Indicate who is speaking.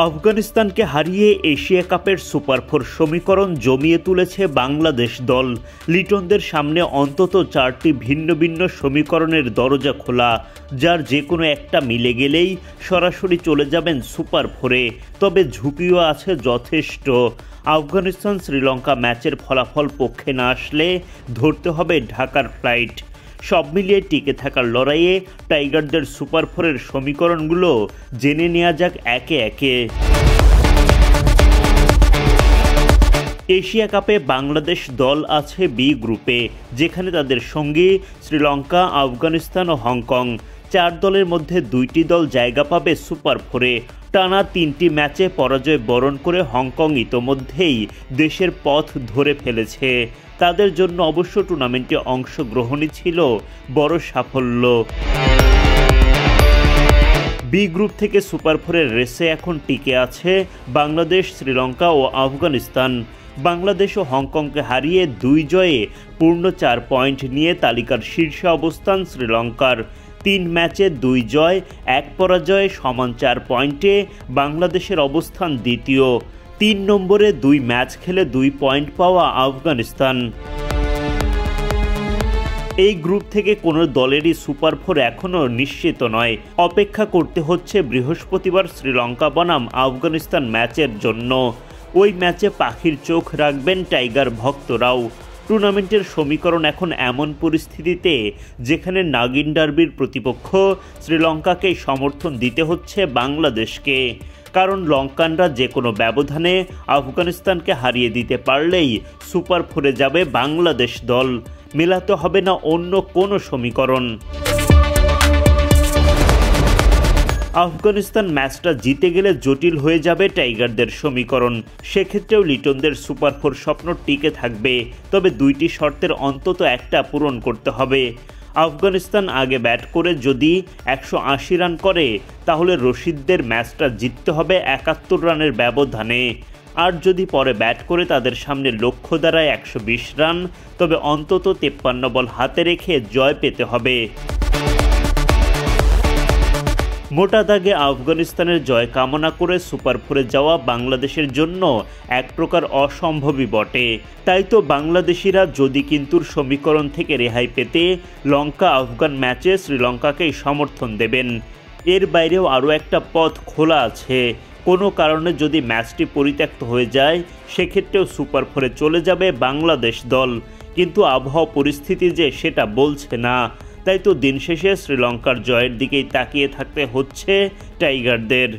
Speaker 1: আফগানিস্তানকে হারিয়ে এশিয়া কাপের সুপার ফোর সমীকরণ জমিয়ে তুলেছে বাংলাদেশ দল। লিটনদের সামনে অন্তত 4টি ভিন্ন ভিন্ন সমীকরণের দরজা খোলা, যার যে কোনো একটা মিলে গেলেই সরাসরি চলে যাবেন সুপার ফোরে। তবে ঝুঁকিও আছে যথেষ্ট। আফগানিস্তান শ্রীলঙ্কা ম্যাচের ফলাফল পক্ষে না আসলে ধরতে হবে ঢাকার ফ্লাইট। সব মিলিয়ে টিকে থাকার লড়াইয়ে টাইগারদের সুপার ফোরের সমীকরণগুলো জেনে নেওয়া যাক একে একে। এশিয়া কাপে বাংলাদেশ দল আছে বি গ্রুপে, যেখানে তাদের সঙ্গী শ্রীলঙ্কা, আফগানিস্তান ও হংকং। 4 দলের মধ্যে 2টি দল জায়গা পাবে সুপার ফোরে। টানা 3টি ম্যাচে পরাজয় বরণ করে হংকং ইতোমধ্যেই দেশের পথ ধরে ফেলেছে। তাদের জন্য অবশ্য টুর্নামেন্টে অংশগ্রহণই ছিল বড় সাফল্য। বি গ্রুপ থেকে সুপার ফোরের রেসে এখন টিকে আছে বাংলাদেশ, শ্রীলঙ্কা ও আফগানিস্তান। বাংলাদেশ ও হংকংকে হারিয়ে 2 জয়ে পূর্ণ 4 পয়েন্ট নিয়ে তালিকার শীর্ষে অবস্থান শ্রীলঙ্কার। 3 ম্যাচে 2 জয় 1 পরাজয় সমান 4 পয়েন্টে বাংলাদেশের অবস্থান দ্বিতীয়। 3 নম্বরে 2 ম্যাচ খেলে 2 পয়েন্ট পাওয়া আফগানিস্তান। এই গ্রুপ থেকে কোনো দলেরই সুপার ফোর এখনও নিশ্চিত নয়। অপেক্ষা করতে হচ্ছে বৃহস্পতিবার শ্রীলঙ্কা বনাম আফগানিস্তান ম্যাচের জন্য। ওই ম্যাচে পাখির চোখ রাখবেন টাইগার ভক্তরাও। টুর্নামেন্টের সমীকরণ এখন এমন পরিস্থিতিতে যেখানে নাগিন ডার্বির প্রতিপক্ষ শ্রীলঙ্কাকেই সমর্থন দিতে হচ্ছে বাংলাদেশকে। কারণ লঙ্কানরা যে কোনো ব্যবধানে আফগানিস্তানকে হারিয়ে দিতে পারলেই সুপার ফোরে যাবে বাংলাদেশ দল। মেলাতে হবে না অন্য কোনো সমীকরণ। আফগানিস্তান ম্যাচটা জিতে গেলে জটিল হয়ে যাবে টাইগারদের সমীকরণ। সেক্ষেত্রেও লিটনদের সুপার ফোর স্বপ্ন টিকে থাকবে, তবে 2টি শর্তের অন্তত একটা পূরণ করতে হবে। আফগানিস্তান আগে ব্যাট করে যদি 180 রান করে, তাহলে রশিদদের ম্যাচটা জিততে হবে 71 রানের ব্যবধানে। আর যদি পরে ব্যাট করে তাদের সামনে লক্ষ্য দাঁড়ায় 120 রান, তবে অন্তত 53 বল হাতে রেখে জয় পেতে হবে। মোটা দাগে আফগানিস্তানের জয় কামনা করে সুপার ফোরে যাওয়া বাংলাদেশের জন্য এক প্রকার অসম্ভবই বটে। তাই তো বাংলাদেশিরা যদি কিন্তুর সমীকরণ থেকে রেহাই পেতে লঙ্কা আফগান ম্যাচে শ্রীলঙ্কাকেই সমর্থন দেবেন। এর বাইরেও আরও একটা পথ খোলা আছে। কোনো কারণে যদি ম্যাচটি পরিত্যক্ত হয়ে যায়, সেক্ষেত্রেও সুপার ফোরে চলে যাবে বাংলাদেশ দল। কিন্তু আবহাওয়া পরিস্থিতি যে সেটা বলছে না। তাই তো দিন শেষে শ্রীলঙ্কার জয়ের দিকেই তাকিয়ে থাকতে হচ্ছে টাইগারদের।